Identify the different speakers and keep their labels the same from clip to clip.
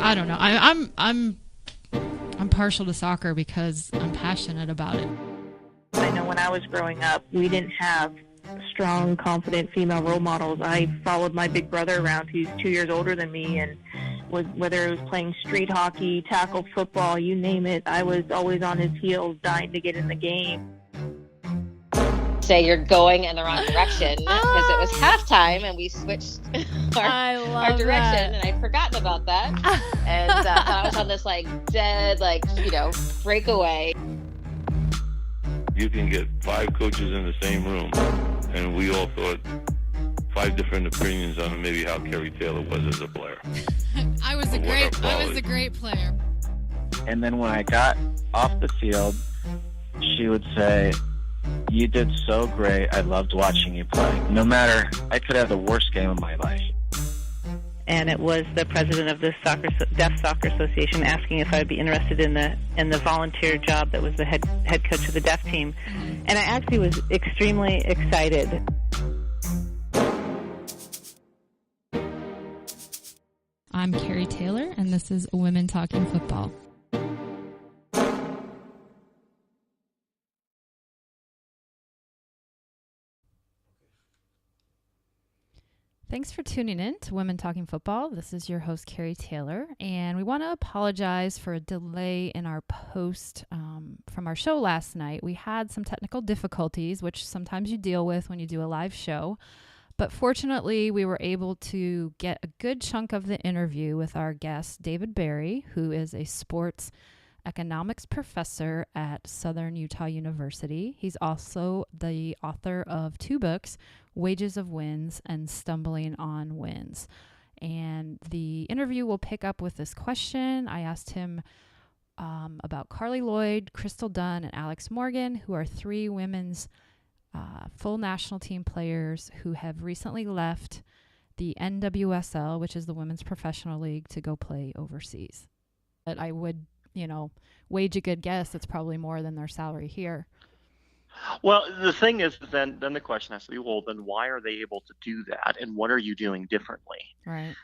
Speaker 1: I don't know. I'm partial to soccer because I'm passionate about it.
Speaker 2: I know when I was growing up, we didn't have strong, confident female role models. I followed my big brother around, who's 2 years older than me, and whether it was playing street hockey, tackle football, you name it, I was always on his heels, dying to get in the game.
Speaker 3: Say you're going in the wrong direction because it was halftime and we switched our direction, and I'd forgotten about that. And I was on this dead breakaway.
Speaker 4: You can get 5 coaches in the same room, and we all thought 5 different opinions on maybe how Kerry Taylor was as a player.
Speaker 1: I was a great player.
Speaker 5: And then when I got off the field, she would say, "You did so great. I loved watching you play." No matter, I could have the worst game of my life.
Speaker 2: And it was the president of the Deaf Soccer Association asking if I'd be interested in the volunteer job that was the head coach of the deaf team. And I actually was extremely excited.
Speaker 1: I'm Kerry Taylor, and this is Women Talking Football. Thanks for tuning in to Women Talking Football. This is your host, Kerry Taylor, and we want to apologize for a delay in our post from our show last night. We had some technical difficulties, which sometimes you deal with when you do a live show, but fortunately, we were able to get a good chunk of the interview with our guest, David Berri, who is a sports economics professor at Southern Utah University. He's also the author of 2 books, Wages of Wins and Stumbling on Wins. And the interview will pick up with this question. I asked him about Carly Lloyd, Crystal Dunn, and Alex Morgan, who are 3 women's full national team players who have recently left the NWSL, which is the Women's Professional League, to go play overseas. But I would, wage a good guess it's probably more than their salary here.
Speaker 6: Well, the thing is, then the question has to be, well, then why are they able to do that, and what are you doing differently?
Speaker 1: Right.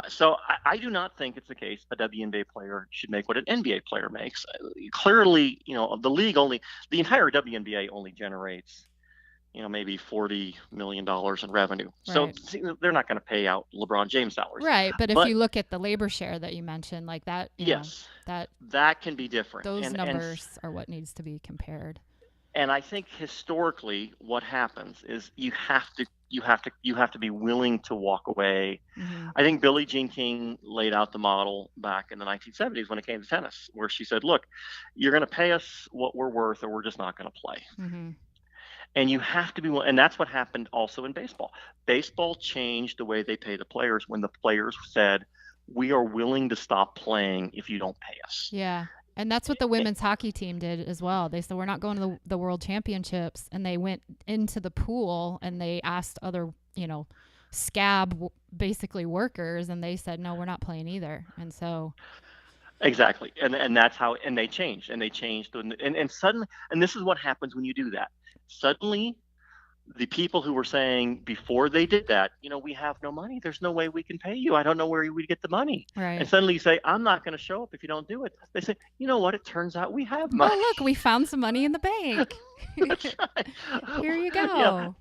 Speaker 6: So I do not think it's the case a WNBA player should make what an NBA player makes. Clearly, the entire WNBA only generates, maybe $40 million in revenue. Right. So they're not going to pay out LeBron James salaries.
Speaker 1: Right. But if you look at the labor share that you mentioned, like that,
Speaker 6: yes, that can be different.
Speaker 1: Those numbers are what needs to be compared.
Speaker 6: And I think historically, what happens is you have to be willing to walk away. Mm-hmm. I think Billie Jean King laid out the model back in the 1970s when it came to tennis, where she said, "Look, you're going to pay us what we're worth, or we're just not going to play." Mm-hmm. And you have to be willing, and that's what happened also in baseball. Baseball changed the way they pay the players when the players said, "We are willing to stop playing if you don't pay us."
Speaker 1: Yeah. And that's what the women's hockey team did as well. They said, we're not going to the World Championships. And they went into the pool and they asked other, scab basically workers. And they said, no, we're not playing either. And so.
Speaker 6: Exactly. And that's how, and they changed. And suddenly, and this is what happens when you do that. Suddenly, the people who were saying before they did that, we have no money. There's no way we can pay you. I don't know where we get the money.
Speaker 1: Right.
Speaker 6: And suddenly you say, I'm not going to show up if you don't do it. They say, you know what? It turns out we have money.
Speaker 1: Oh, look, we found some money in the bank.
Speaker 6: That's right.
Speaker 1: Here you go.
Speaker 6: Yeah,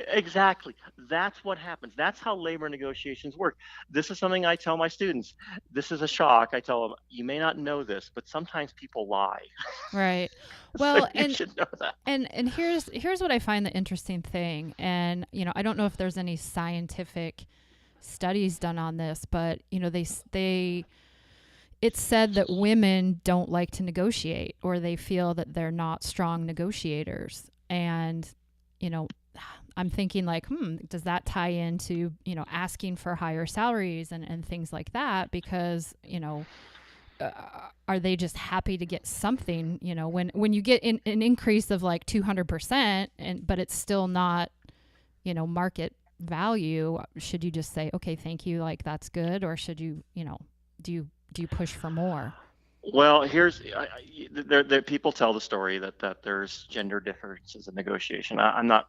Speaker 6: exactly. That's what happens. That's how labor negotiations work. This is something I tell my students. This is a shock. I tell them, you may not know this, but sometimes people lie.
Speaker 1: Right. Well,
Speaker 6: so you should know that.
Speaker 1: And here's what I find the interesting thing. And, I don't know if there's any scientific studies done on this, but, it's said that women don't like to negotiate, or they feel that they're not strong negotiators. And, I'm thinking does that tie into, asking for higher salaries and things like that? Because, are they just happy to get something, when you get an increase of 200% but it's still not, market value, should you just say, okay, thank you, that's good? Or should you, do you push for more?
Speaker 6: Well, here's there people tell the story that there's gender differences in negotiation. I'm not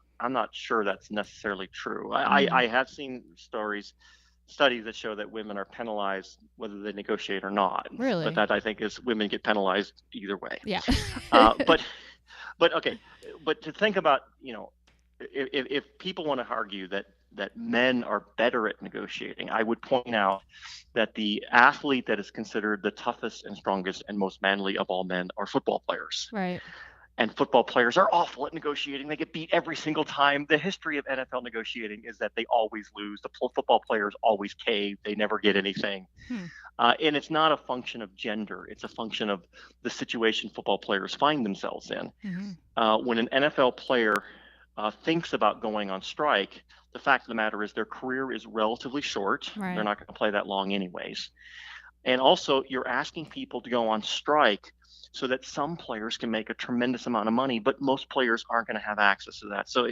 Speaker 6: sure that's necessarily true. I have seen stories studies that show that women are penalized whether they negotiate or not.
Speaker 1: Really?
Speaker 6: But that, I think, is women get penalized either way.
Speaker 1: Yeah.
Speaker 6: But okay. But to think about, if people want to argue that men are better at negotiating, I would point out that the athlete that is considered the toughest and strongest and most manly of all men are football players.
Speaker 1: Right.
Speaker 6: And football players are awful at negotiating. They get beat every single time. The history of NFL negotiating is that they always lose. The football players always cave. They never get anything. And it's not a function of gender. It's a function of the situation football players find themselves in. When an NFL player thinks about going on strike, the fact of the matter is their career is relatively short.
Speaker 1: Right.
Speaker 6: They're not going to play that long anyways. And also, you're asking people to go on strike so that some players can make a tremendous amount of money, but most players aren't going to have access to that. So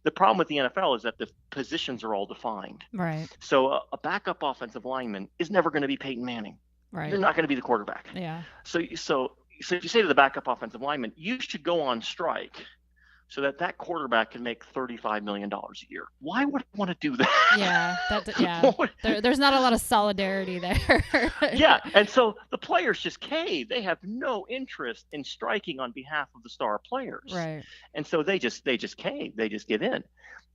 Speaker 6: the problem with the NFL is that the positions are all defined.
Speaker 1: Right.
Speaker 6: So a backup offensive lineman is never going to be Peyton Manning.
Speaker 1: Right.
Speaker 6: They're not going to be the quarterback.
Speaker 1: Yeah.
Speaker 6: So if you say to the backup offensive lineman, you should go on strike so that quarterback can make $35 million a year. Why would I want to do that?
Speaker 1: Yeah, there's not a lot of solidarity there.
Speaker 6: Yeah, and so the players just cave. They have no interest in striking on behalf of the star players.
Speaker 1: Right.
Speaker 6: And so they just cave. They just give in.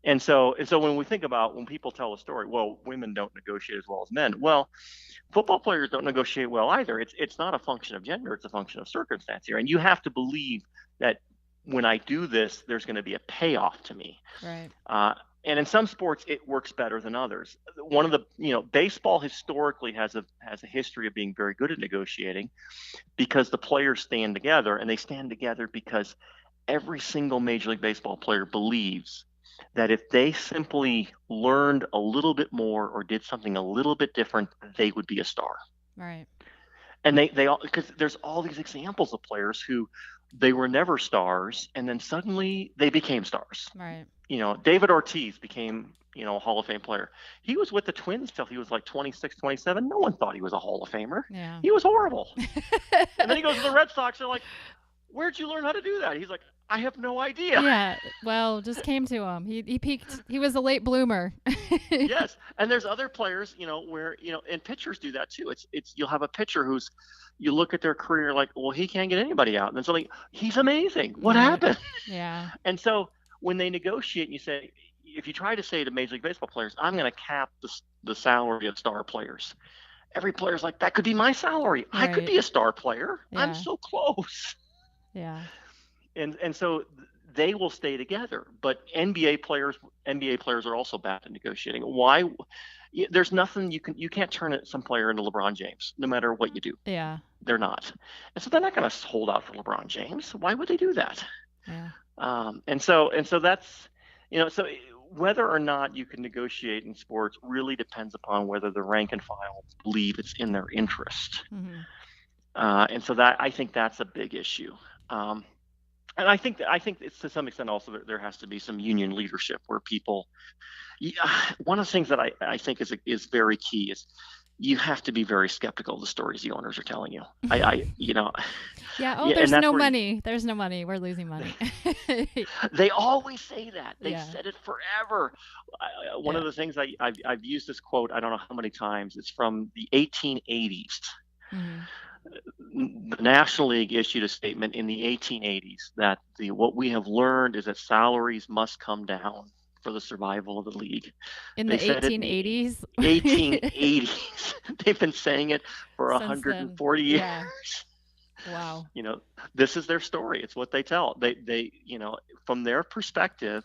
Speaker 6: And so when people tell a story, well, women don't negotiate as well as men. Well, football players don't negotiate well either. It's not a function of gender. It's a function of circumstance here. And you have to believe that when I do this, there's going to be a payoff to me.
Speaker 1: Right.
Speaker 6: And in some sports, it works better than others. One of the, baseball historically has a history of being very good at negotiating because the players stand together, and they stand together because every single Major League Baseball player believes that if they simply learned a little bit more or did something a little bit different, they would be a star.
Speaker 1: Right.
Speaker 6: And they all, because there's all these examples of players who they were never stars, and then suddenly they became stars.
Speaker 1: Right.
Speaker 6: David Ortiz became, a Hall of Fame player. He was with the Twins till he was like 26, 27. No one thought he was a Hall of Famer.
Speaker 1: Yeah.
Speaker 6: He was horrible. And then he goes to the Red Sox. They're like, where'd you learn how to do that? He's like, I have no idea.
Speaker 1: Yeah. Well, just came to him. He peaked. He was a late bloomer.
Speaker 6: Yes. And there's other players, where, and pitchers do that too. It's you'll have a pitcher who's, you look at their career like, well, he can't get anybody out. And then suddenly he's amazing. What happened?
Speaker 1: Yeah.
Speaker 6: And so when they negotiate, and you say, if you try to say to Major League Baseball players, I'm going to cap the salary of star players. Every player's like, that could be my salary.
Speaker 1: Right.
Speaker 6: I could be a star player.
Speaker 1: Yeah.
Speaker 6: I'm so close.
Speaker 1: Yeah.
Speaker 6: And so they will stay together. But NBA players are also bad at negotiating. Why? There's nothing you can't turn some player into LeBron James, no matter what you do.
Speaker 1: Yeah.
Speaker 6: They're not. And so they're not going to hold out for LeBron James. Why would they do that?
Speaker 1: Yeah.
Speaker 6: And so that's, so whether or not you can negotiate in sports really depends upon whether the rank and file believe it's in their interest.
Speaker 1: Mm-hmm.
Speaker 6: And so I think that's a big issue. And I think it's to some extent also there has to be some union leadership where people. One of the things that I think is very key is you have to be very skeptical of the stories the owners are telling you.
Speaker 1: Yeah. Oh, there's no money. There's no money. We're losing money.
Speaker 6: They always say that. They've
Speaker 1: Yeah.
Speaker 6: said it forever. One of the things I've used this quote, I don't know how many times. It's from the 1880s.
Speaker 1: Mm-hmm.
Speaker 6: The National League issued a statement in the 1880s that what we have learned is that salaries must come down for the survival of the league.
Speaker 1: In the 1880s?
Speaker 6: 1880s. They've been saying it for
Speaker 1: Since
Speaker 6: 140
Speaker 1: then.
Speaker 6: years.
Speaker 1: Yeah. Wow.
Speaker 6: This is their story. It's what they tell. They from their perspective,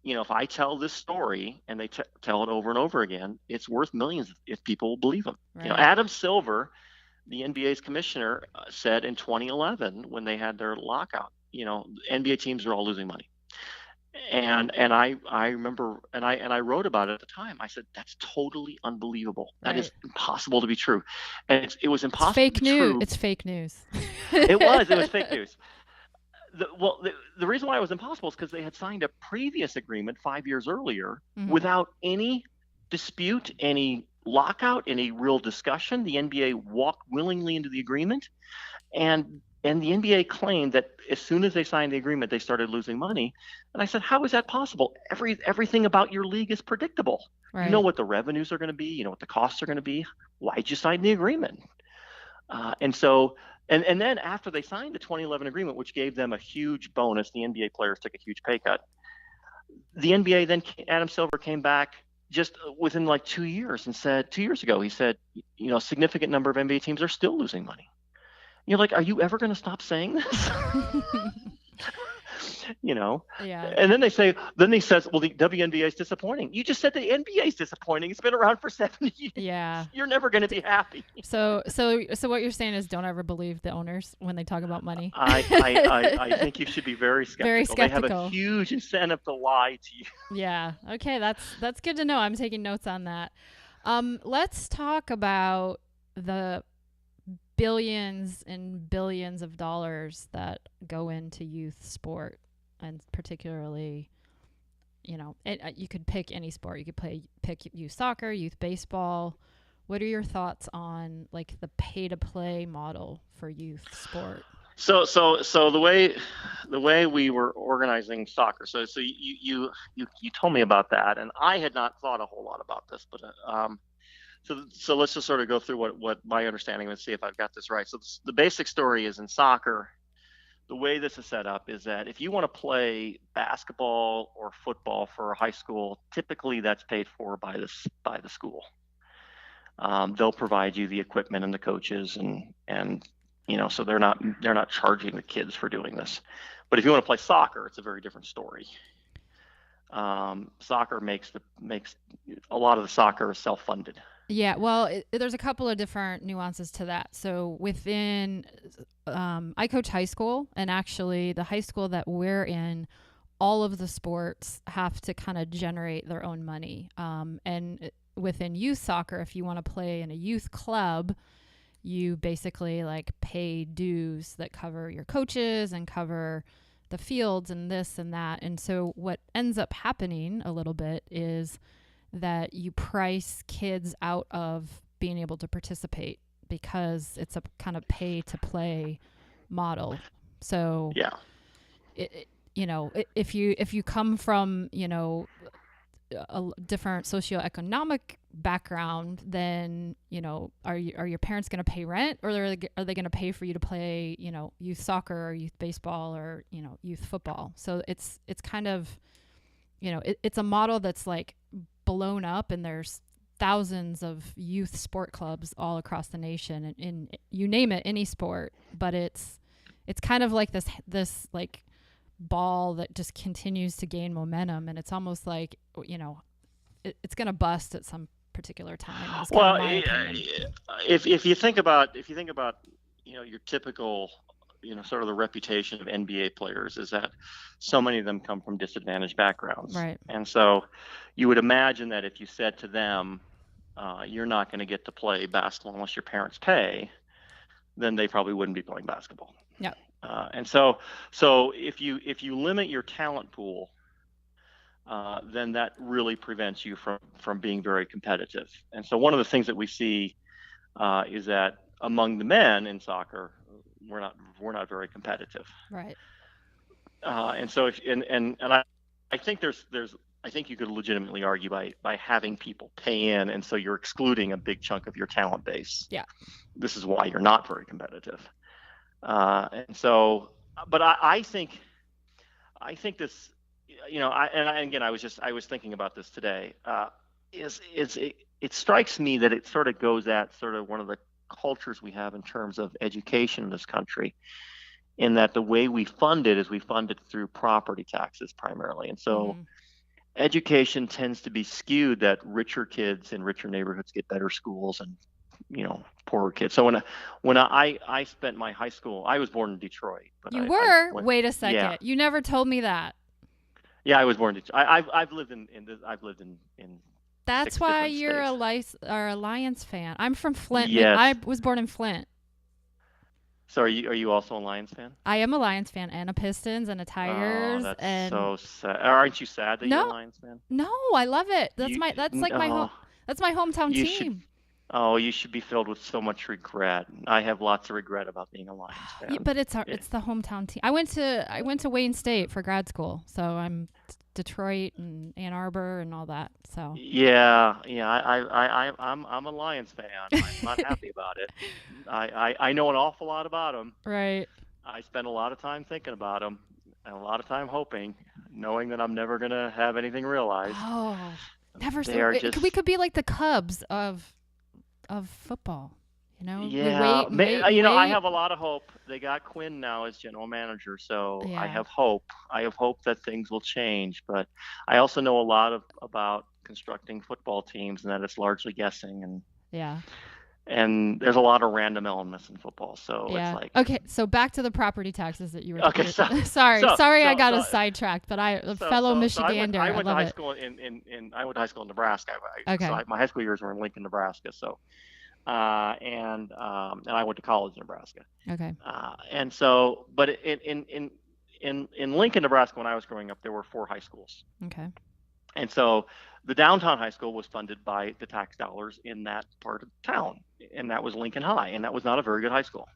Speaker 6: if I tell this story and they tell it over and over again, it's worth millions if people will believe them.
Speaker 1: Right.
Speaker 6: Adam Silver, the NBA's commissioner, said in 2011 when they had their lockout, NBA teams are all losing money. And I remember, and I wrote about it at the time. I said, that's totally unbelievable. That is impossible to be true. And it was impossible
Speaker 1: It's fake
Speaker 6: to be
Speaker 1: news.
Speaker 6: true.
Speaker 1: It's fake news.
Speaker 6: It was fake news. The reason why it was impossible is because they had signed a previous agreement 5 years earlier without any dispute, any lockout, any real discussion. The NBA walked willingly into the agreement, and the NBA claimed that as soon as they signed the agreement, they started losing money. And I said, how is that possible? Everything about your league is predictable.
Speaker 1: Right.
Speaker 6: You know what the revenues are going to be. You know what the costs are going to be. Why'd you sign the agreement? And then after they signed the 2011 agreement, which gave them a huge bonus, the NBA players took a huge pay cut. The NBA then, Adam Silver came back just within like 2 years and said, 2 years ago, he said, a significant number of NBA teams are still losing money. And you're like, are you ever going to stop saying this?
Speaker 1: Yeah.
Speaker 6: And then he says, well, the WNBA is disappointing. You just said the NBA is disappointing. It's been around for 70 years.
Speaker 1: Yeah.
Speaker 6: You're never going to be happy.
Speaker 1: So what you're saying is don't ever believe the owners when they talk about money.
Speaker 6: I think you should be very skeptical.
Speaker 1: Very skeptical.
Speaker 6: They have a huge incentive to lie to you.
Speaker 1: Yeah. Okay. That's good to know. I'm taking notes on that. Let's talk about the billions and billions of dollars that go into youth sport, and particularly, you could pick any sport. You could pick youth soccer, youth baseball. What are your thoughts on like the pay-to-play model for youth sport?
Speaker 6: So the way we were organizing soccer. So you told me about that, and I had not thought a whole lot about this, but so let's just sort of go through what my understanding and see if I've got this right. So the basic story is in soccer, the way this is set up is that if you want to play basketball or football for a high school, typically that's paid for by the school. They'll provide you the equipment and the coaches and so they're not charging the kids for doing this. But if you want to play soccer, it's a very different story. Soccer makes a lot of the soccer is self-funded.
Speaker 1: Yeah, well, there's a couple of different nuances to that. So within, I coach high school, and actually the high school that we're in, all of the sports have to kind of generate their own money. And within youth soccer, if you want to play in a youth club, you basically like pay dues that cover your coaches and cover the fields and this and that. And so what ends up happening a little bit is that you price kids out of being able to participate because it's a kind of pay to play model. So
Speaker 6: yeah,
Speaker 1: if you come from, a different socioeconomic background, then, are your parents going to pay rent, or are they going to pay for you to play, youth soccer or youth baseball or, youth football? So it's kind of, it's a model that's like blown up, and there's thousands of youth sport clubs all across the nation, and in you name it, any sport, but it's kind of like this like ball that just continues to gain momentum, and it's almost like it's going to bust at some particular time.
Speaker 6: Well, if you think about your typical sort of the reputation of NBA players is that so many of them come from disadvantaged backgrounds,
Speaker 1: right?
Speaker 6: And so you would imagine that if you said to them, you're not going to get to play basketball unless your parents pay, then they probably wouldn't be playing basketball.
Speaker 1: Yeah.
Speaker 6: And so if you limit your talent pool, then that really prevents you from being very competitive. And so one of the things that we see is that among the men in soccer, we're not very competitive.
Speaker 1: Right.
Speaker 6: And so I think I think you could legitimately argue by having people pay in, and so you're excluding a big chunk of your talent base.
Speaker 1: Yeah.
Speaker 6: This is why you're not very competitive. And so, but I think this, I was thinking about this today. It strikes me that it sort of goes at sort of one of the cultures we have in terms of education in this country, in that the way we fund it is we fund it through property taxes primarily. And so education tends to be skewed that richer kids in richer neighborhoods get better schools and, poorer kids. So when I spent my high school, I was born in Detroit. But
Speaker 1: Wait a second.
Speaker 6: Yeah.
Speaker 1: You never told me that.
Speaker 6: Yeah, I was born in Detroit. I've lived in
Speaker 1: That's why you're a Lions fan. I'm from Flint.
Speaker 6: Yes.
Speaker 1: I was born in Flint.
Speaker 6: So are you also a Lions fan?
Speaker 1: I am a Lions fan, and a Pistons, and a Tigers.
Speaker 6: Oh, that's
Speaker 1: and
Speaker 6: so sad. Aren't you sad that you're a Lions fan?
Speaker 1: No, I love it. That's my hometown team.
Speaker 6: Oh, you should be filled with so much regret. I have lots of regret about being a Lions
Speaker 1: Yeah,
Speaker 6: fan.
Speaker 1: but it's the hometown team. I went to Wayne State for grad school, so I'm Detroit and Ann Arbor and all that. So
Speaker 6: Yeah, I'm a Lions fan. I'm not happy about it. I know an awful lot about them.
Speaker 1: right.
Speaker 6: I spend a lot of time thinking about them and a lot of time hoping, knowing that I'm never gonna have anything realized.
Speaker 1: Oh, never.
Speaker 6: They are just,
Speaker 1: We could be like the Cubs of football. You know, we
Speaker 6: yeah.
Speaker 1: wait and wait and
Speaker 6: You know, I
Speaker 1: wait.
Speaker 6: have a lot of hope. They got Quinn now as general manager, so I
Speaker 1: Yeah,
Speaker 6: have hope. I have hope that things will change. But I also know a lot about constructing football teams, and that it's largely guessing,
Speaker 1: yeah,
Speaker 6: and there's a lot of random elements in football. So it's
Speaker 1: yeah.
Speaker 6: like,
Speaker 1: Okay, so back to the property taxes that you were.
Speaker 6: okay, so
Speaker 1: Sorry, I got
Speaker 6: so
Speaker 1: us sidetracked. But a
Speaker 6: so
Speaker 1: fellow
Speaker 6: so so
Speaker 1: Michigander,
Speaker 6: I
Speaker 1: I
Speaker 6: went to
Speaker 1: love
Speaker 6: high
Speaker 1: it.
Speaker 6: school I went to high school in Nebraska.
Speaker 1: Okay,
Speaker 6: My high school years were in Lincoln, Nebraska. So and I went to college in Nebraska.
Speaker 1: okay,
Speaker 6: And so, but in Lincoln, Nebraska, when I was growing up, there were 4 high schools.
Speaker 1: okay.
Speaker 6: And so the downtown high school was funded by the tax dollars in that part of town, and that was Lincoln High, and that was not a very good high school.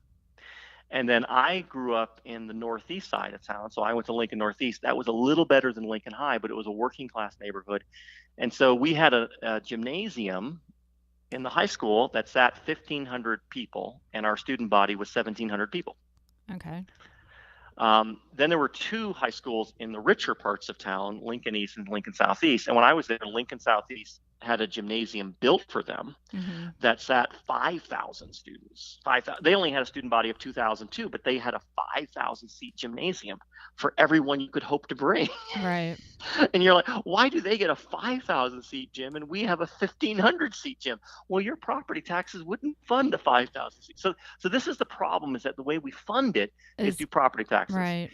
Speaker 6: And then I grew up in the northeast side of town, so I went to Lincoln Northeast. That was a little better than Lincoln High, but it was a working class neighborhood. And so we had a gymnasium in the high school that sat 1,500 people, and our student body was 1,700 people.
Speaker 1: Okay.
Speaker 6: Then there were 2 high schools in the richer parts of town, Lincoln East and Lincoln Southeast. And when I was there, Lincoln Southeast had a gymnasium built for them that sat 5,000 students. 5,000. They only had a student body of 2,002, but they had a 5,000 seat gymnasium for everyone you could hope to bring.
Speaker 1: Right.
Speaker 6: And you're like, why do they get a 5,000 seat gym and we have a 1,500 seat gym? Well, your property taxes wouldn't fund a 5,000 seat. So this is the problem: is that the way we fund it is through property taxes.
Speaker 1: Right.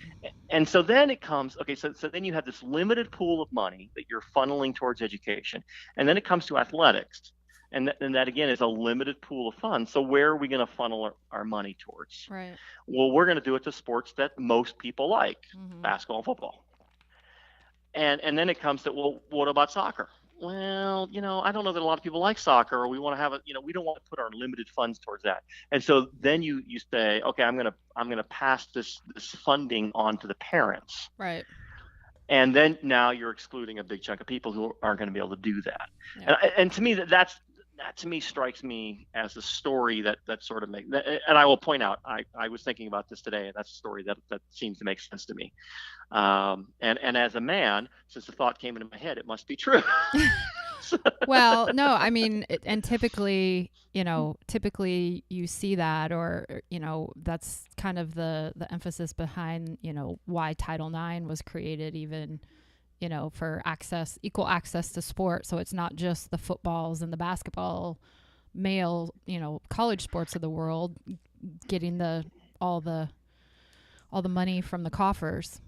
Speaker 6: And so then it comes, okay, so then you have this limited pool of money that you're funneling towards education, and then it comes to athletics, and that again is a limited pool of funds. So where are we going to funnel our money towards?
Speaker 1: Right.
Speaker 6: Well, we're going to do it to sports that most people like, basketball and football. And then it comes to, well, what about soccer? Well, I don't know that a lot of people like soccer, or we want to have we don't want to put our limited funds towards that. And so then you say, okay, I'm gonna pass this funding on to the parents.
Speaker 1: Right.
Speaker 6: And then now you're excluding a big chunk of people who aren't going to be able to do that.
Speaker 1: Yeah.
Speaker 6: And to me, that to me strikes me as a story that sort of makes. And I will point out, I was thinking about this today, and that's a story that seems to make sense to me. And as a man, since the thought came into my head, it must be true.
Speaker 1: Well, no, I mean, and typically you see that, or that's kind of the emphasis behind why Title IX was created, even for equal access to sport. So it's not just the footballs and the basketball, male college sports of the world getting all the money from the coffers.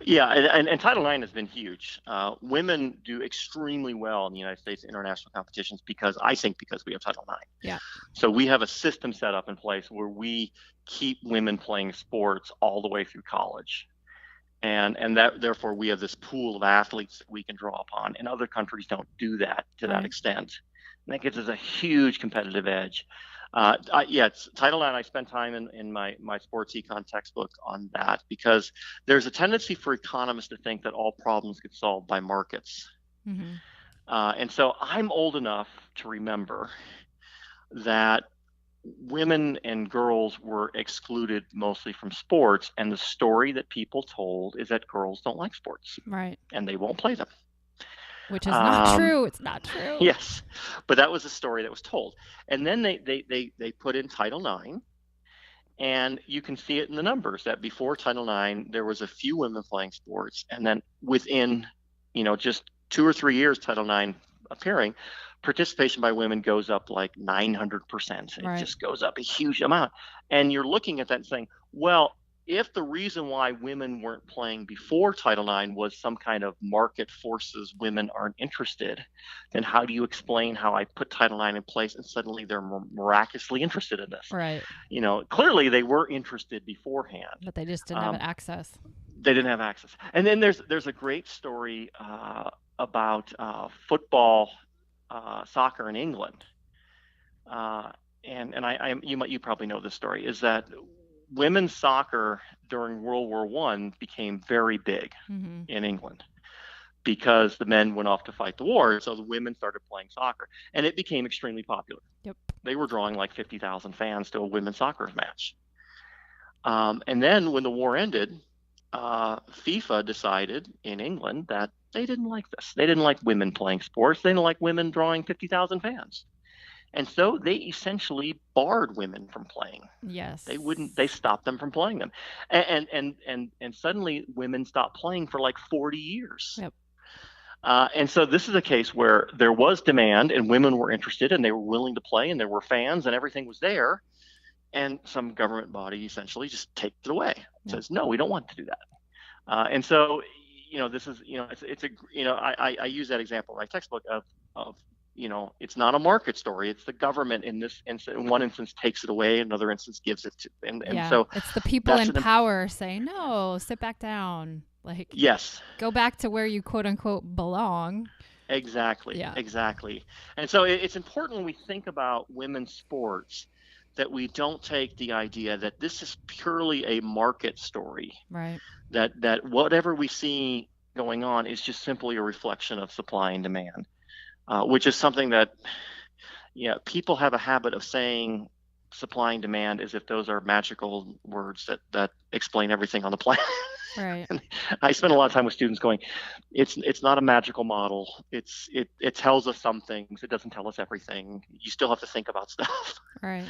Speaker 6: Yeah, and Title IX has been huge. Women do extremely well in the United States international competitions because we have Title IX.
Speaker 1: Yeah.
Speaker 6: So we have a system set up in place where we keep women playing sports all the way through college. And that therefore we have this pool of athletes that we can draw upon, and other countries don't do that to that extent. And that gives us a huge competitive edge. It's Title IX. I spent time in my sports econ textbook on that, because there's a tendency for economists to think that all problems get solved by markets. And so I'm old enough to remember that women and girls were excluded mostly from sports, and the story that people told is that girls don't like sports,
Speaker 1: right,
Speaker 6: and they won't play them.
Speaker 1: Which is not true. It's not true.
Speaker 6: Yes, but that was the story that was told. And then they put in Title IX, and you can see it in the numbers that before Title IX, there was a few women playing sports, and then within, just 2 or 3 years, Title IX appearing, participation by women goes up like 900%. It just goes up a huge amount. And you're looking at that and saying, well, if the reason why women weren't playing before Title IX was some kind of market forces, women aren't interested, then how do you explain how I put Title IX in place and suddenly they're miraculously interested in this?
Speaker 1: Right.
Speaker 6: Clearly they were interested beforehand,
Speaker 1: but they just didn't have access.
Speaker 6: They didn't have access. And then there's a great story about football, soccer in England. and you probably know this story, is that women's soccer during World War I became very big in England because the men went off to fight the war. So the women started playing soccer, and it became extremely popular.
Speaker 1: Yep.
Speaker 6: They were drawing like 50,000 fans to a women's soccer match. And then when the war ended, FIFA decided in England that they didn't like this. They didn't like women playing sports. They didn't like women drawing 50,000 fans. And so they essentially barred women from playing.
Speaker 1: Yes.
Speaker 6: They stopped them from playing them. And suddenly women stopped playing for like 40 years.
Speaker 1: Yep.
Speaker 6: And so this is a case where there was demand and women were interested and they were willing to play and there were fans and everything was there. And some government body essentially just takes it away.
Speaker 1: Yep.
Speaker 6: Says, no, we don't want to do that. And so, this is, it's a, I use that example in my textbook of, it's not a market story. It's the government in this instance. In one instance, takes it away. In another instance, gives it to. And so
Speaker 1: it's the people in power saying, "No, sit back down." Like,
Speaker 6: yes,
Speaker 1: go back to where you quote unquote belong.
Speaker 6: Exactly.
Speaker 1: Yeah.
Speaker 6: Exactly. And so it's important when we think about women's sports that we don't take the idea that this is purely a market story.
Speaker 1: Right.
Speaker 6: That whatever we see going on is just simply a reflection of supply and demand. Which is something that, people have a habit of saying supply and demand as if those are magical words that explain everything on the planet.
Speaker 1: Right.
Speaker 6: And I spend a lot of time with students going, it's not a magical model. It tells us some things. It doesn't tell us everything. You still have to think about stuff.
Speaker 1: Right.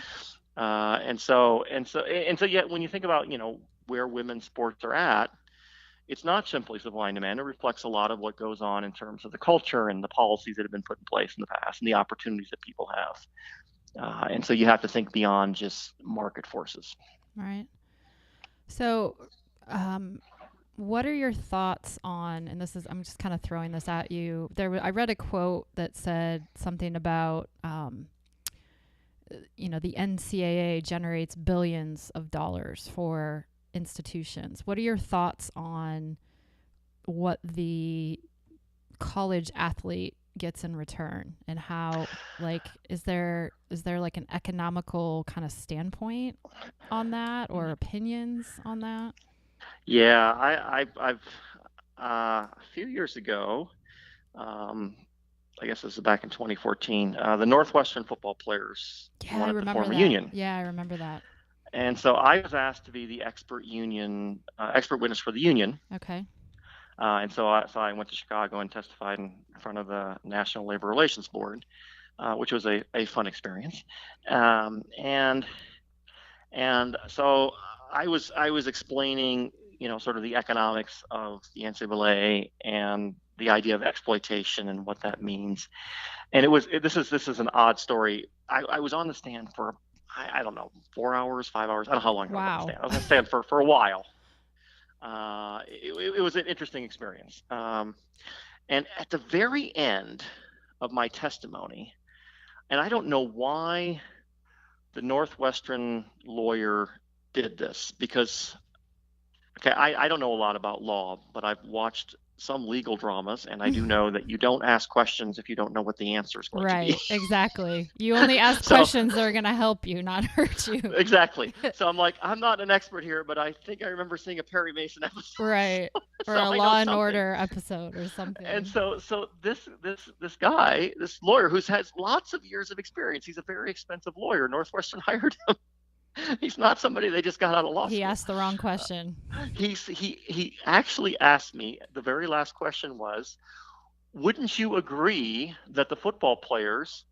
Speaker 6: And so yet when you think about, where women's sports are at, it's not simply supply and demand. It reflects a lot of what goes on in terms of the culture and the policies that have been put in place in the past and the opportunities that people have. And so you have to think beyond just market forces.
Speaker 1: Right. So what are your thoughts on, and I'm just kind of throwing this at you. I read a quote that said something about, the NCAA generates billions of dollars for institutions. What are your thoughts on what the college athlete gets in return and how, is there like an economical kind of standpoint on that or opinions on that?
Speaker 6: Yeah, I've a few years ago, I guess this is back in 2014, the Northwestern football players wanted to form a union.
Speaker 1: Yeah, I remember that.
Speaker 6: And so I was asked to be the expert witness for the union.
Speaker 1: Okay.
Speaker 6: And so I went to Chicago and testified in front of the National Labor Relations Board, which was a fun experience. And so I was explaining, sort of the economics of the NCAA and the idea of exploitation and what that means. And this is an odd story. I was on the stand for, I don't know, 4 hours, 5 hours. I don't know how long I was on the stand. I was on the stand for a while. It was an interesting experience. And at the very end of my testimony, and I don't know why the Northwestern lawyer did this, because, I don't know a lot about law, but I've watched some legal dramas, and I do know that you don't ask questions if you don't know what the answer is going to be.
Speaker 1: Right, exactly. You only ask questions that are going to help you, not hurt you.
Speaker 6: Exactly. So I'm like, I'm not an expert here, but I think I remember seeing a Perry Mason episode.
Speaker 1: Right, or a Law and Order episode or something.
Speaker 6: And so this guy, this lawyer who has lots of years of experience, he's a very expensive lawyer. Northwestern hired him. He's not somebody they just got out of law school.
Speaker 1: He asked the wrong question.
Speaker 6: He actually asked me, the very last question was, wouldn't you agree that the football players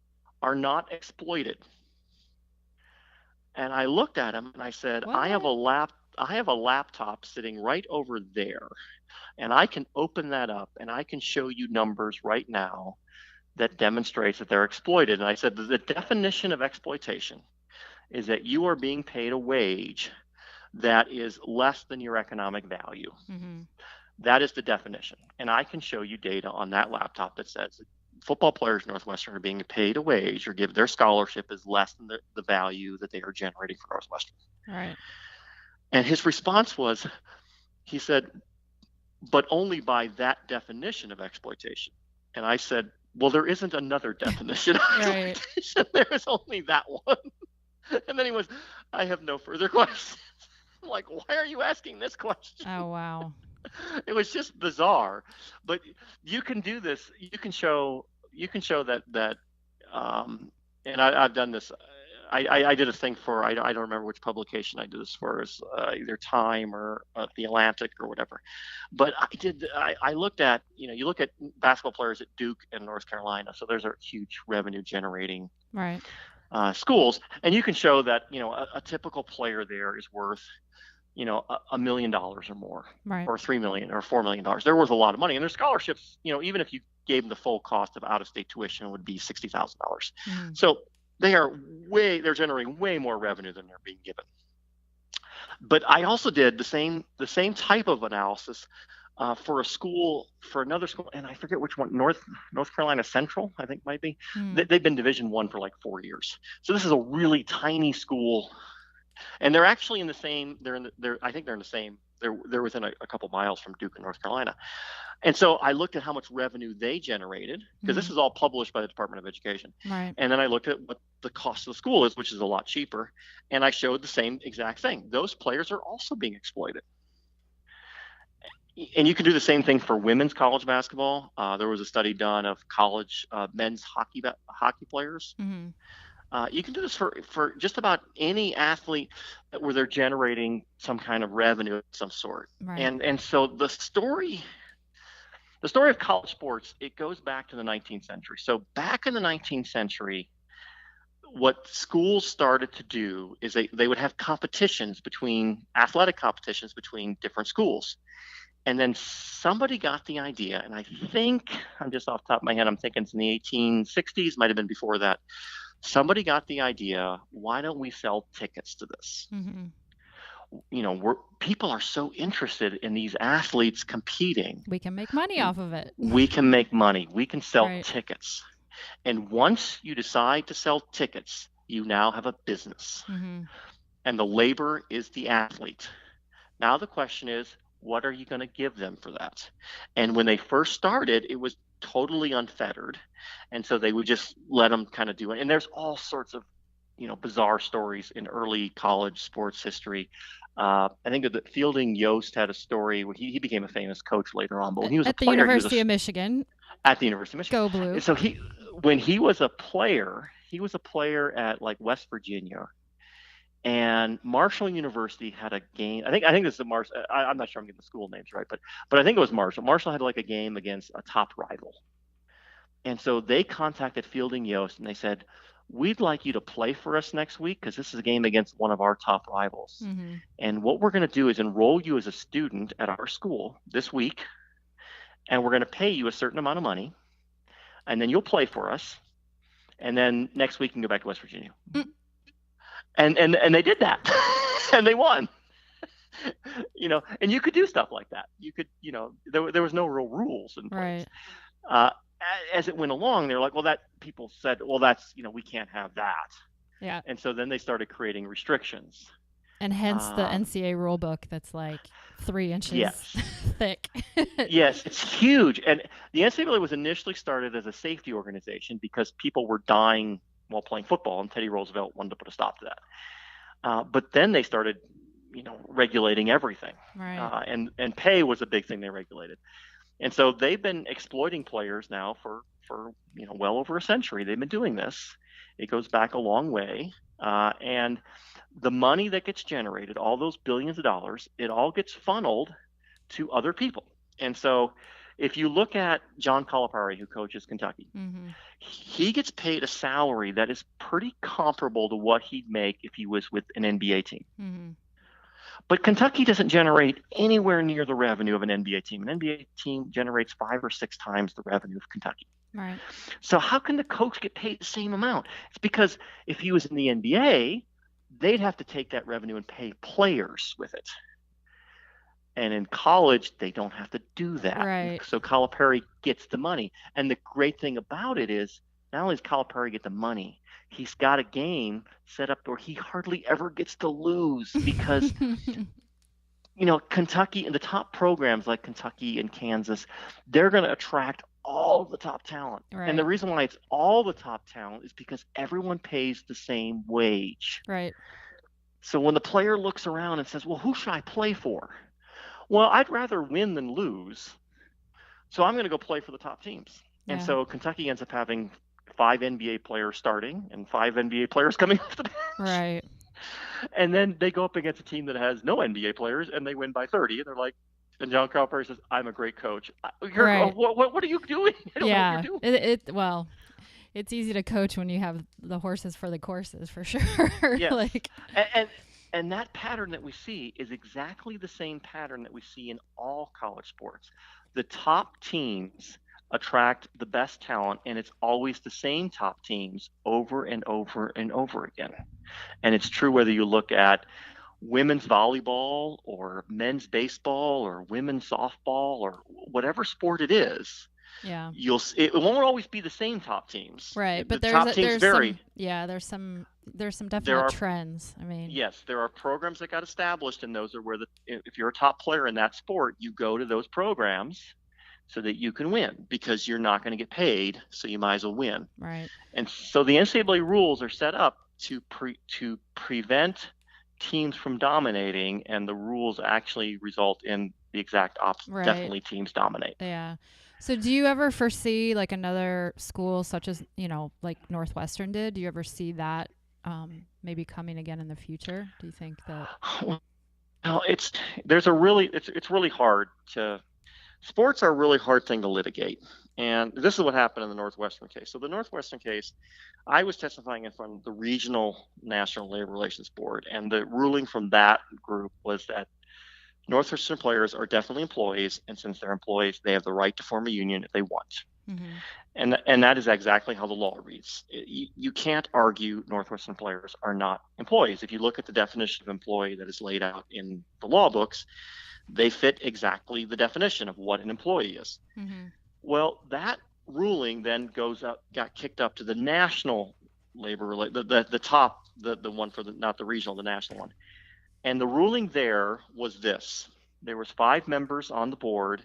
Speaker 6: are not exploited? And I looked at him and I said,
Speaker 1: what?
Speaker 6: I have a laptop sitting right over there, and I can open that up and I can show you numbers right now that demonstrates that they're exploited. And I said, the definition of exploitation is that you are being paid a wage that is less than your economic value.
Speaker 1: Mm-hmm.
Speaker 6: That is the definition. And I can show you data on that laptop that says football players at Northwestern are being paid a wage or their scholarship is less than the value that they are generating for Northwestern.
Speaker 1: Right.
Speaker 6: And his response was, he said, but only by that definition of exploitation. And I said, well, there isn't another definition.
Speaker 1: Right.
Speaker 6: There is only that one. And then he was, I have no further questions. I'm like, why are you asking this question?
Speaker 1: Oh, wow.
Speaker 6: It was just bizarre. But you can do this. You can show that and I've done this. I did a thing for, I don't remember which publication I did this for, is either Time or The Atlantic or whatever. But I looked at, you look at basketball players at Duke and North Carolina. So those are huge revenue generating
Speaker 1: Right.
Speaker 6: schools. And you can show that, a typical player there is worth, $1 million or more,
Speaker 1: Right.
Speaker 6: or $3 million or $4 million. They're worth a lot of money. And their scholarships, even if you gave them the full cost of out-of-state tuition, would be $60,000. So they're generating way more revenue than they're being given. But I also did the same type of analysis for another school, and I forget which one, North Carolina Central, I think might be. They've been Division I for like 4 years. So this is a really tiny school, and they're actually in the same. I think they're in the same. They're within a couple miles from Duke and North Carolina. And so I looked at how much revenue they generated, because this is all published by the Department of Education.
Speaker 1: Right.
Speaker 6: And then I looked at what the cost of the school is, which is a lot cheaper. And I showed the same exact thing. Those players are also being exploited. And you can do the same thing for women's college basketball. There was a study done of college men's hockey players. You can do this for just about any athlete where they're generating some kind of revenue of some sort.
Speaker 1: Right.
Speaker 6: And so the story of college sports, it goes back to the 19th century. So back in the 19th century, what schools started to do is they would have athletic competitions between different schools. And then somebody got the idea, and I think, I'm just off the top of my head, I'm thinking it's in the 1860s, might have been before that. Somebody got the idea, why don't we sell tickets to this? People are so interested in these athletes competing.
Speaker 1: We can make money off of it.
Speaker 6: We can make money. We can sell tickets. And once you decide to sell tickets, you now have a business. And the labor is the athlete. Now the question is, what are you going to give them for that? And when they first started, it was totally unfettered. And so they would just let them kind of do it. And there's all sorts of, bizarre stories in early college sports history. I think that Fielding Yost had a story where he became a famous coach later on. But when he was
Speaker 1: at the University of Michigan.
Speaker 6: At the University of Michigan.
Speaker 1: Go Blue.
Speaker 6: And so when he was a player at like West Virginia. And Marshall University had a game. I think this is Marshall. I'm not sure I'm getting the school names right, but I think it was Marshall. Marshall had like a game against a top rival. And so they contacted Fielding Yost and they said, we'd like you to play for us next week because this is a game against one of our top rivals. And what we're going to do is enroll you as a student at our school this week, and we're going to pay you a certain amount of money, and then you'll play for us, and then next week you can go back to West Virginia. And they did that, and they won. And you could do stuff like that. You could, there was no real rules in place. Right. As it went along, they're like, well, people said, well, that's, we can't have that.
Speaker 1: Yeah.
Speaker 6: And so then they started creating restrictions.
Speaker 1: And hence the NCAA rule book that's like 3 inches thick.
Speaker 6: Yes, it's huge. And the NCAA was initially started as a safety organization because people were dying while playing football, and Teddy Roosevelt wanted to put a stop to that. But then they started, regulating everything.
Speaker 1: Right.
Speaker 6: And pay was a big thing they regulated. And so they've been exploiting players now for well over a century. They've been doing this. It goes back a long way. And the money that gets generated, all those billions of dollars, it all gets funneled to other people. And so if you look at John Calipari, who coaches Kentucky, he gets paid a salary that is pretty comparable to what he'd make if he was with an NBA team. But Kentucky doesn't generate anywhere near the revenue of an NBA team. An NBA team generates 5 or 6 times the revenue of Kentucky.
Speaker 1: Right.
Speaker 6: So how can the coach get paid the same amount? It's because if he was in the NBA, they'd have to take that revenue and pay players with it. And in college, they don't have to do that.
Speaker 1: Right.
Speaker 6: So Calipari gets the money. And the great thing about it is not only does Calipari get the money, he's got a game set up where he hardly ever gets to lose because, Kentucky and the top programs like Kentucky and Kansas, they're going to attract all the top talent.
Speaker 1: Right.
Speaker 6: And the reason why it's all the top talent is because everyone pays the same wage.
Speaker 1: Right.
Speaker 6: So when the player looks around and says, well, who should I play for? Well, I'd rather win than lose. So I'm going to go play for the top teams.
Speaker 1: Yeah.
Speaker 6: And so Kentucky ends up having 5 NBA players starting and 5 NBA players coming off the bench.
Speaker 1: Right.
Speaker 6: And then they go up against a team that has no NBA players and they win by 30. And they're like, and John Calipari says, I'm a great coach.
Speaker 1: Right.
Speaker 6: What are you doing? I don't know what you're doing.
Speaker 1: Well, it's easy to coach when you have the horses for the courses, for sure.
Speaker 6: Yes. And that pattern that we see is exactly the same pattern that we see in all college sports. The top teams attract the best talent, and it's always the same top teams over and over and over again. And it's true whether you look at women's volleyball or men's baseball or women's softball or whatever sport it is.
Speaker 1: Yeah.
Speaker 6: It won't always be the same top teams.
Speaker 1: Right, but
Speaker 6: the top teams vary.
Speaker 1: There's some definite trends. I mean,
Speaker 6: yes, there are programs that got established, and those are where if you're a top player in that sport, you go to those programs so that you can win, because you're not going to get paid, so you might as well win.
Speaker 1: Right.
Speaker 6: And so the NCAA rules are set up to prevent teams from dominating, and the rules actually result in the exact opposite.
Speaker 1: Right.
Speaker 6: Definitely teams dominate.
Speaker 1: Yeah. So do you ever foresee like another school such as, like Northwestern did? Do you ever see that maybe coming again in the future? Do you think that?
Speaker 6: Well, it's really hard to. Sports are a really hard thing to litigate. And this is what happened in the Northwestern case. So the Northwestern case, I was testifying in front of the Regional National Labor Relations Board, and the ruling from that group was that Northwestern players are definitely employees, and since they're employees, they have the right to form a union if they want. Mm-hmm. And that is exactly how the law reads. You can't argue Northwestern players are not employees. If you look at the definition of employee that is laid out in the law books, they fit exactly the definition of what an employee is. Mm-hmm. Well, that ruling then got kicked up to the national labor, the top, the one for not the regional, the national one. And the ruling there was this. There was 5 members on the board,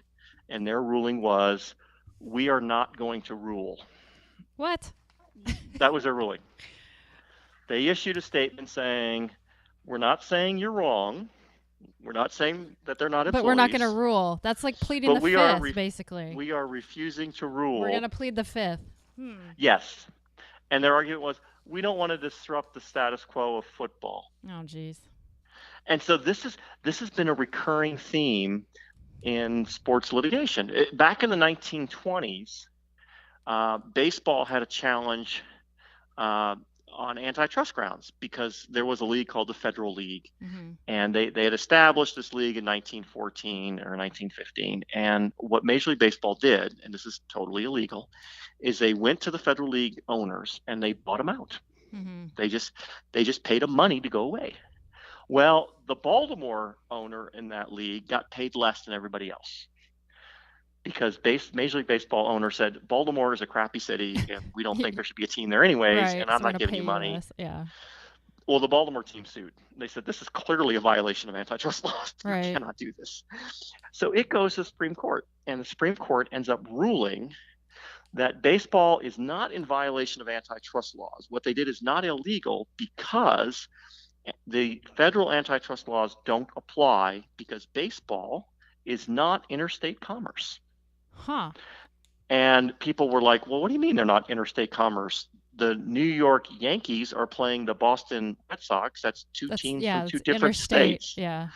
Speaker 6: and their ruling was, we are not going to rule.
Speaker 1: What?
Speaker 6: That was their ruling. They issued a statement saying, we're not saying you're wrong. We're not saying that they're not employees.
Speaker 1: But we're not going to rule. That's like pleading the fifth, basically.
Speaker 6: We are refusing to rule.
Speaker 1: We're going to plead the fifth.
Speaker 6: Yes. And their argument was, we don't want to disrupt the status quo of football.
Speaker 1: Oh, geez.
Speaker 6: And so this has been a recurring theme in sports litigation. Back in the 1920s, baseball had a challenge on antitrust grounds because there was a league called the Federal League, mm-hmm. and they had established this league in 1914 or 1915. And what Major League Baseball did, and this is totally illegal, is they went to the Federal League owners and they bought them out. Mm-hmm. They just paid them money to go away. Well, the Baltimore owner in that league got paid less than everybody else because Major League Baseball owner said, Baltimore is a crappy city and we don't think there should be a team there anyways, right, and I'm not giving you money.
Speaker 1: Yeah.
Speaker 6: Well, the Baltimore team sued. They said, this is clearly a violation of antitrust laws.
Speaker 1: Right.
Speaker 6: You cannot do this. So it goes to the Supreme Court, and the Supreme Court ends up ruling that baseball is not in violation of antitrust laws. What they did is not illegal because the federal antitrust laws don't apply because baseball is not interstate commerce.
Speaker 1: Huh.
Speaker 6: And people were like, well, what do you mean they're not interstate commerce? The New York Yankees are playing the Boston Red Sox. That's two teams from 2 different states.
Speaker 1: Yeah.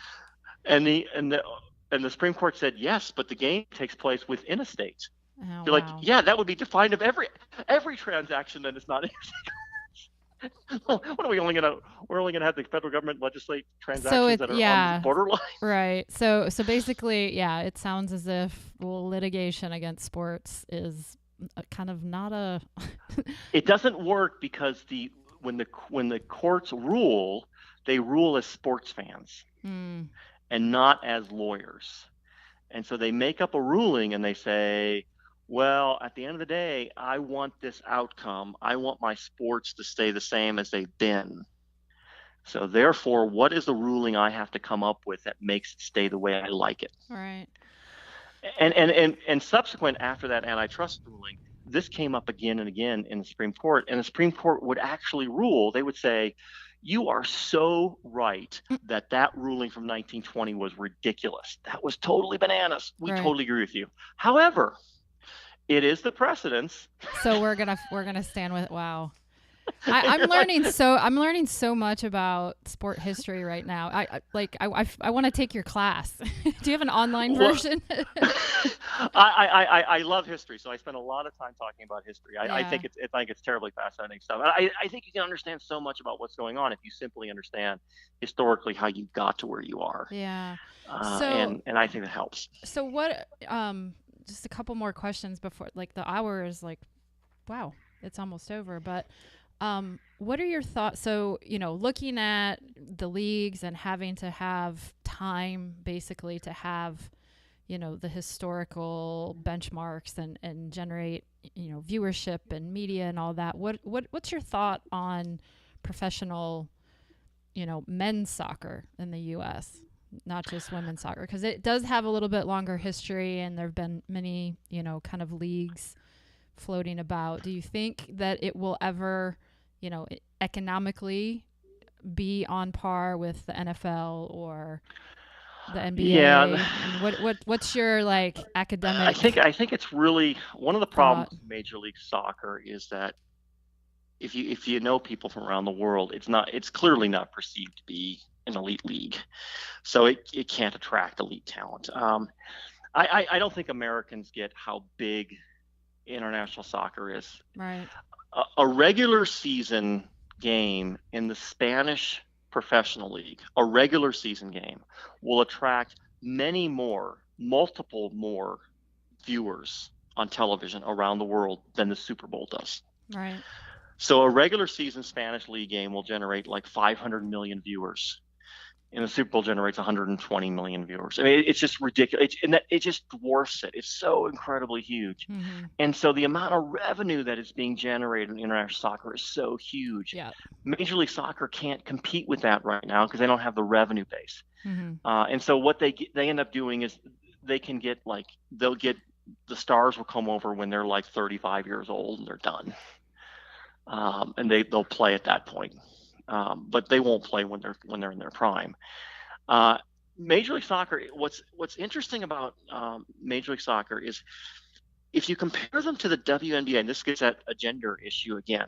Speaker 6: And the Supreme Court said, yes, but the game takes place within a state.
Speaker 1: Oh,
Speaker 6: You're like, yeah, that would be defined of every transaction that is not interstate. What are we only gonna? We're only gonna have the federal government legislate transactions that are on the borderline.
Speaker 1: Right. So basically, yeah, it sounds as if litigation against sports is kind of not a.
Speaker 6: It doesn't work because when the courts rule, they rule as sports fans and not as lawyers, and so they make up a ruling and they say, well, at the end of the day, I want this outcome. I want my sports to stay the same as they've been. So therefore, what is the ruling I have to come up with that makes it stay the way I like it?
Speaker 1: Right.
Speaker 6: And subsequent after that antitrust ruling, this came up again and again in the Supreme Court, and the Supreme Court would actually rule. They would say, "You are so right that ruling from 1920 was ridiculous. That was totally bananas. We totally agree with you. However, it is the precedence."
Speaker 1: So we're gonna stand with it. Wow. I'm learning so much about sport history right now. I want to take your class. Do you have an online version?
Speaker 6: I love history, so I spend a lot of time talking about history. I think it's terribly fascinating stuff. I think you can understand so much about what's going on if you simply understand historically how you got to where you are.
Speaker 1: Yeah.
Speaker 6: And I think that helps.
Speaker 1: So what? Just a couple more questions before, like, the hour is like, wow, it's almost over, but. What are your thoughts? So, looking at the leagues and having to have time basically to have, the historical benchmarks and generate, viewership and media and all that. What's your thought on professional, men's soccer in the U.S., not just women's soccer? Because it does have a little bit longer history and there have been many, kind of leagues floating about. Do you think that it will ever, economically be on par with the NFL or the NBA?
Speaker 6: Yeah.
Speaker 1: And what's your academic?
Speaker 6: I think it's really one of the problems with Major League Soccer is that if you know people from around the world, it's clearly not perceived to be an elite league, so it can't attract elite talent. I don't think Americans get how big international soccer is.
Speaker 1: Right.
Speaker 6: A regular season game in the Spanish professional league, a regular season game, will attract multiple more viewers on television around the world than the Super Bowl does.
Speaker 1: Right.
Speaker 6: So a regular season Spanish league game will generate like 500 million viewers. And the Super Bowl generates 120 million viewers. I mean, it's just ridiculous. It just dwarfs it. It's so incredibly huge.
Speaker 1: Mm-hmm.
Speaker 6: And so the amount of revenue that is being generated in international soccer is so huge.
Speaker 1: Yeah.
Speaker 6: Major League Soccer can't compete with that right now because they don't have the revenue base.
Speaker 1: Mm-hmm.
Speaker 6: And so what they end up doing is the stars will come over when they're like 35 years old and they're done. And they'll play at that point. But they won't play when they're in their prime. Major League Soccer. What's interesting about Major League Soccer is if you compare them to the WNBA, and this gets at a gender issue again.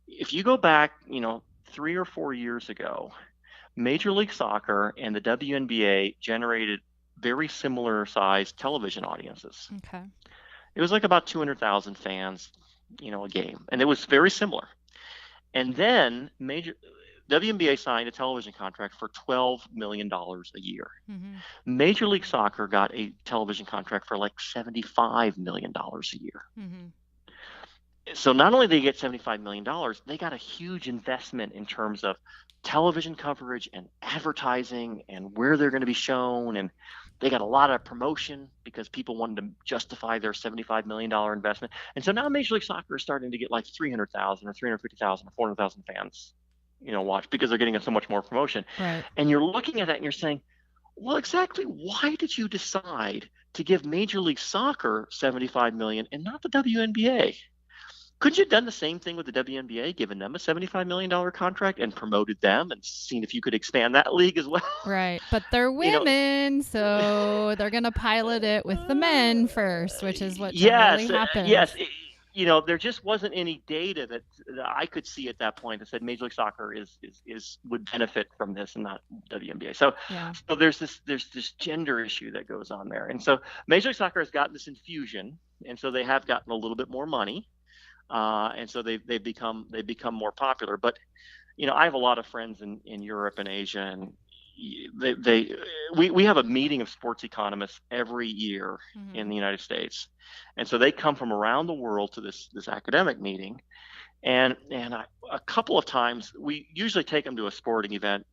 Speaker 6: If you go back, 3 or 4 years ago, Major League Soccer and the WNBA generated very similar sized television audiences.
Speaker 1: Okay.
Speaker 6: It was like about 200,000 fans, a game, and it was very similar. And then WNBA signed a television contract for $12 million a year.
Speaker 1: Mm-hmm.
Speaker 6: Major League Soccer got a television contract for like $75 million a year.
Speaker 1: Mm-hmm.
Speaker 6: So not only did they get $75 million, they got a huge investment in terms of television coverage and advertising and where they're going to be shown. And they got a lot of promotion because people wanted to justify their $75 million investment. And so now Major League Soccer is starting to get like 300,000 or 350,000 or 400,000 fans, watch because they're getting so much more promotion.
Speaker 1: Right.
Speaker 6: And you're looking at that and you're saying, well, exactly why did you decide to give Major League Soccer $75 million and not the WNBA? Couldn't you have done the same thing with the WNBA, given them a $75 million contract and promoted them and seen if you could expand that league as well?
Speaker 1: Right. But they're women, so they're going to pilot it with the men first, which is what generally happens.
Speaker 6: Yes. There just wasn't any data that I could see at that point that said Major League Soccer would benefit from this and not WNBA. So there's this gender issue that goes on there. And so Major League Soccer has gotten this infusion, and so they have gotten a little bit more money. And so they've become more popular. But I have a lot of friends in Europe and Asia, and we have a meeting of sports economists every year
Speaker 1: Mm-hmm.
Speaker 6: in the United States, and so they come from around the world to this academic meeting. And a couple of times we usually take them to a sporting event,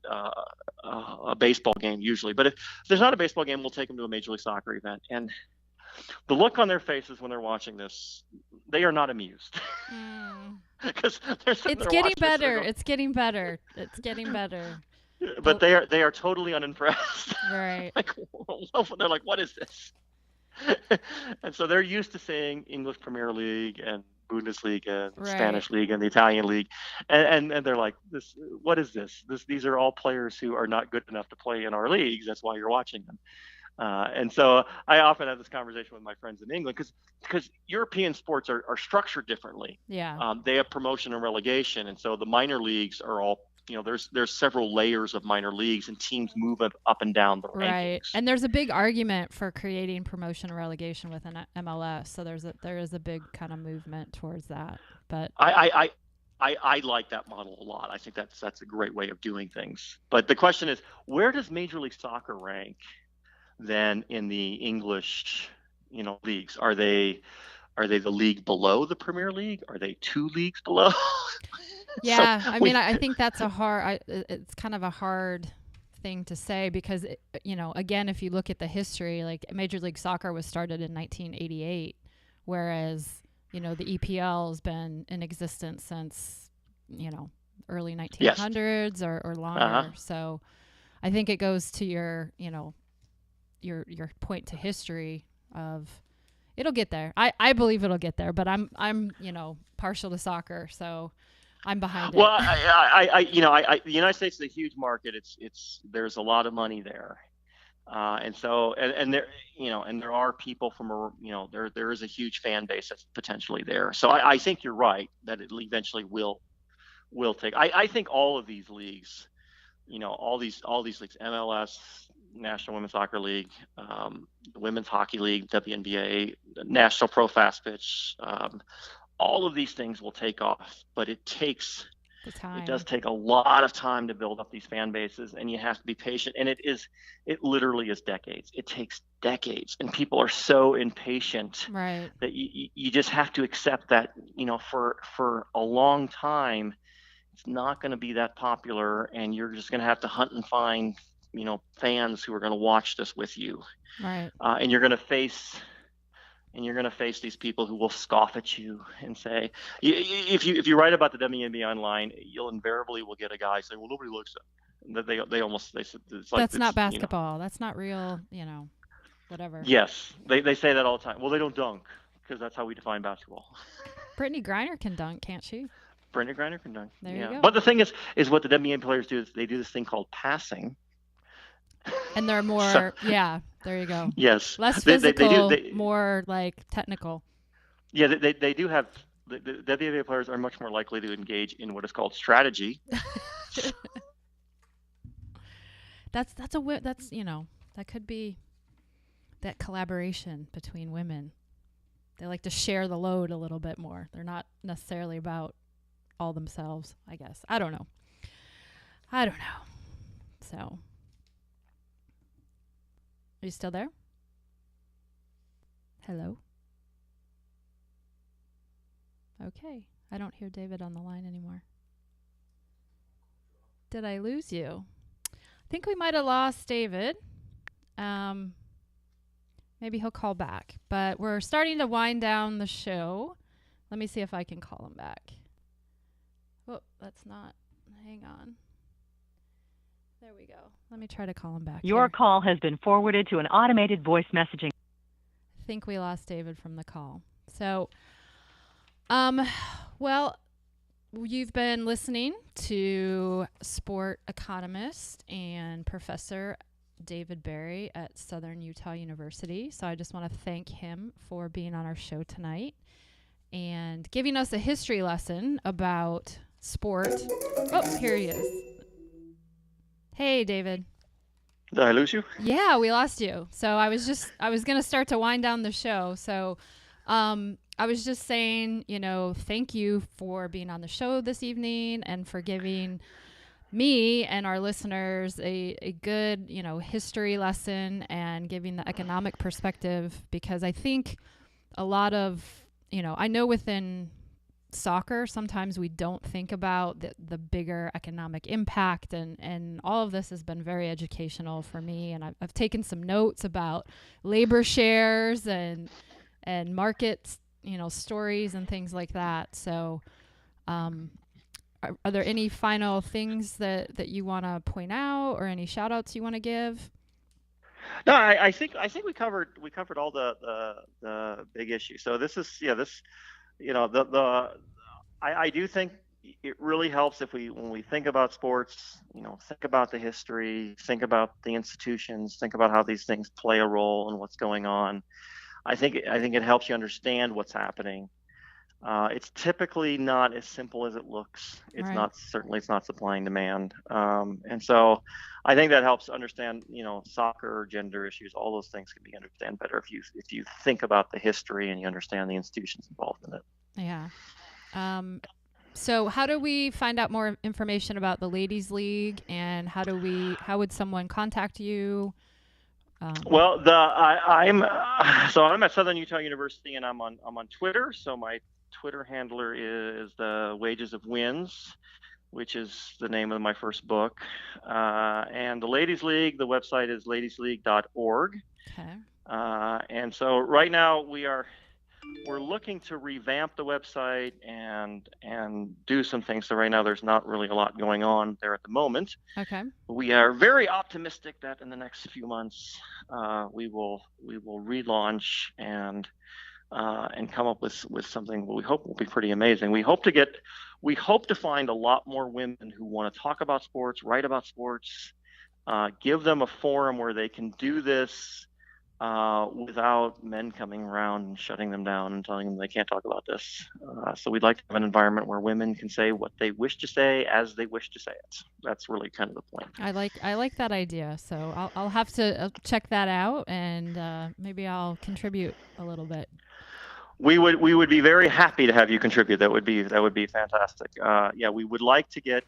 Speaker 6: a baseball game usually. But if there's not a baseball game, we'll take them to a Major League Soccer event. And the look on their faces when they're watching this, they are not amused. Because
Speaker 1: it's getting better. It's getting better. It's getting better.
Speaker 6: But they are totally unimpressed.
Speaker 1: Right.
Speaker 6: They're like, what is this? And so they're used to saying English Premier League and Bundesliga and
Speaker 1: Right.
Speaker 6: Spanish League and the Italian League, and they're like, this, what is this? These are all players who are not good enough to play in our leagues. That's why you're watching them. And so I often have this conversation with my friends in England because European sports are structured differently.
Speaker 1: Yeah.
Speaker 6: They have promotion and relegation, and so the minor leagues are all, there's several layers of minor leagues, and teams move up and down the
Speaker 1: Right.
Speaker 6: rankings.
Speaker 1: And there's a big argument for creating promotion and relegation within MLS. So there is a big kind of movement towards that. But
Speaker 6: I like that model a lot. I think that's a great way of doing things. But the question is, where does Major League Soccer rank then in the English, leagues? Are they the league below the Premier League? Are they 2 leagues below?
Speaker 1: yeah, I mean, I think that's it's kind of a hard thing to say because, again, if you look at the history, like Major League Soccer was started in 1988, whereas, the EPL has been in existence since, early 1900s or longer.
Speaker 6: Uh-huh.
Speaker 1: So I think it goes to your point to history of it'll get there. I believe it'll get there, but I'm partial to soccer, so I'm behind it.
Speaker 6: Well, the United States is a huge market. There's a lot of money there, and so and there and there are people from there is a huge fan base that's potentially there. So I think you're right that it eventually will take. I think all of these leagues, all these leagues, MLS, National Women's Soccer League, the Women's Hockey League, WNBA, the National Pro Fast Pitch, all of these things will take off, but it does take a lot of time to build up these fan bases, and you have to be patient. And it literally is decades. It takes decades, and people are so impatient
Speaker 1: right.
Speaker 6: that you just have to accept that, for a long time, it's not going to be that popular, and you're just going to have to hunt and find, fans who are going to watch this with you.
Speaker 1: Right.
Speaker 6: And you're going to face these people who will scoff at you and say, if you write about the WNBA online, you'll invariably will get a guy saying, well, nobody looks at it. They said it's like,
Speaker 1: that's not basketball. That's not real, whatever.
Speaker 6: Yes, they say that all the time. Well, they don't dunk because that's how we define basketball.
Speaker 1: Brittany Griner can dunk, can't she?
Speaker 6: Brittany Griner can dunk.
Speaker 1: There you go.
Speaker 6: But the thing is what the WNBA players do is they do this thing called passing.
Speaker 1: And they're more, there you go.
Speaker 6: Yes.
Speaker 1: Less physical, more like technical.
Speaker 6: Yeah, they do have, the WNBA players are much more likely to engage in what is called strategy.
Speaker 1: That could be that collaboration between women. They like to share the load a little bit more. They're not necessarily about all themselves, I guess. I don't know. So, are you still there? Hello? Okay. I don't hear David on the line anymore. Did I lose you? I think we might have lost David. Maybe he'll call back. But we're starting to wind down the show. Let me see if I can call him back. Oh, that's not. Hang on. There we go. Let me try to call him back.
Speaker 7: Your call has been forwarded to an automated voice messaging.
Speaker 1: I think we lost David from the call. So, well, you've been listening to sport economist and professor David Berri at Southern Utah University. So I just want to thank him for being on our show tonight and giving us a history lesson about sport. Oh, here he is. Hey, David.
Speaker 6: Did I lose you?
Speaker 1: Yeah, we lost you. So I was going to start to wind down the show. So I was just saying, thank you for being on the show this evening and for giving me and our listeners a good, history lesson and giving the economic perspective, because I think a lot of, I know within soccer, sometimes we don't think about the bigger economic impact, and all of this has been very educational for me. And I've taken some notes about labor shares and markets, stories and things like that. So, are there any final things that you want to point out or any shout outs you want to give?
Speaker 6: No, I think we covered all the big issues. So this is this the I do think it really helps if when we think about sports, think about the history, think about the institutions, think about how these things play a role in what's going on. I think it helps you understand what's happening. It's typically not as simple as it looks. It's
Speaker 1: Right.
Speaker 6: certainly it's not supply and demand. And so I think that helps understand, soccer, gender issues, all those things can be understood better if you think about the history and you understand the institutions involved in it.
Speaker 1: Yeah. So how do we find out more information about the Ladies League, and how would someone contact you?
Speaker 6: Well, I'm at Southern Utah University, and I'm on Twitter. So my Twitter handler is the Wages of Wins, which is the name of my first book. And the Ladies League, the website is ladiesleague.org.
Speaker 1: Okay.
Speaker 6: And so right now we're looking to revamp the website and do some things. So right now there's not really a lot going on there at the moment.
Speaker 1: Okay.
Speaker 6: We are very optimistic that in the next few months we will relaunch and come up with something we hope will be pretty amazing. We hope to find a lot more women who want to talk about sports, write about sports, give them a forum where they can do this without men coming around and shutting them down and telling them they can't talk about this. So we'd like to have an environment where women can say what they wish to say as they wish to say it. That's really kind of the point.
Speaker 1: I like that idea. So I'll have to check that out, and maybe I'll contribute a little bit.
Speaker 6: We would be very happy to have you contribute. That would be fantastic. We would like to get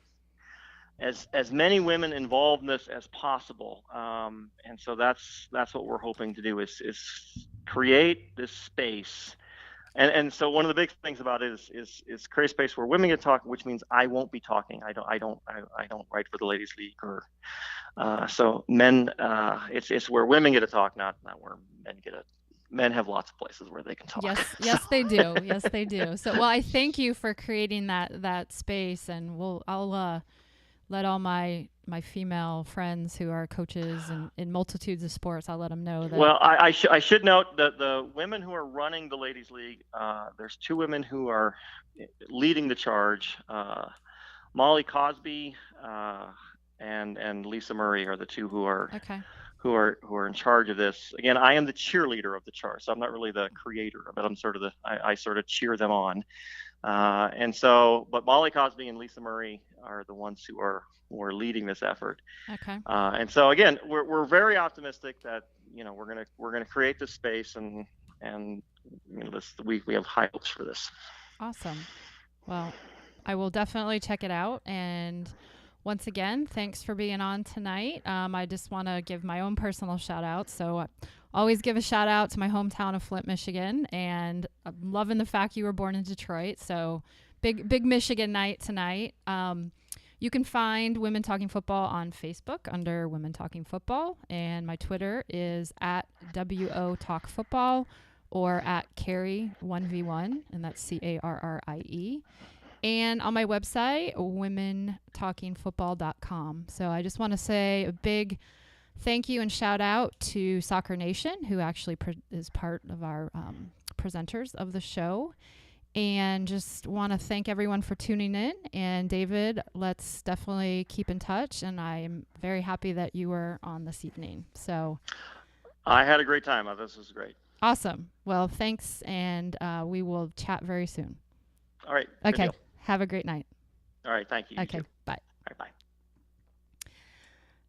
Speaker 6: as many women involved in this as possible, and so that's what we're hoping to do is create this space, and so one of the big things about it is create a space where women get to talk, which means I won't be talking. I don't write for the Ladies League, or so men. It's where women get to talk, not where men get to. Men have lots of places where they can talk.
Speaker 1: Yes, they do. Yes, they do. So, well, I thank you for creating that space, and I'll let all my female friends who are coaches in multitudes of sports, I'll let them know that.
Speaker 6: Well, I should note that the women who are running the Ladies League, there's two women who are leading the charge. Molly Cosby and Lisa Murray are the two who are in charge of this. Again, I am the cheerleader of the charge, so I'm not really the creator of it. I'm sort of I sort of cheer them on. But Molly Cosby and Lisa Murray are the ones who are leading this effort.
Speaker 1: Okay.
Speaker 6: And so again, we're very optimistic that we're gonna create this space and we have high hopes for this.
Speaker 1: Awesome. Well, I will definitely check it out. And once again, thanks for being on tonight. I just want to give my own personal shout out. So always give a shout out to my hometown of Flint, Michigan. And I'm loving the fact you were born in Detroit. So big Michigan night tonight. You can find Women Talking Football on Facebook under Women Talking Football. And my Twitter is at WO Talk Football or at Carrie1v1. And that's CARRIE. And on my website, womentalkingfootball.com. So I just want to say a big thank you and shout out to Soccer Nation, who actually is part of our presenters of the show. And just want to thank everyone for tuning in. And David, let's definitely keep in touch. And I'm very happy that you were on this evening. So
Speaker 6: I had a great time. This was great.
Speaker 1: Awesome. Well, thanks. And we will chat very soon.
Speaker 6: All right.
Speaker 1: Okay. Have a great night.
Speaker 6: All right. Thank you.
Speaker 1: Okay.
Speaker 6: You too.
Speaker 1: Bye.
Speaker 6: All right. Bye.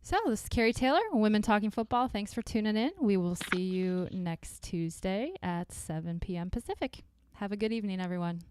Speaker 1: So this is Carrie Taylor, Women Talking Football. Thanks for tuning in. We will see you next Tuesday at 7 p.m. Pacific. Have a good evening, everyone.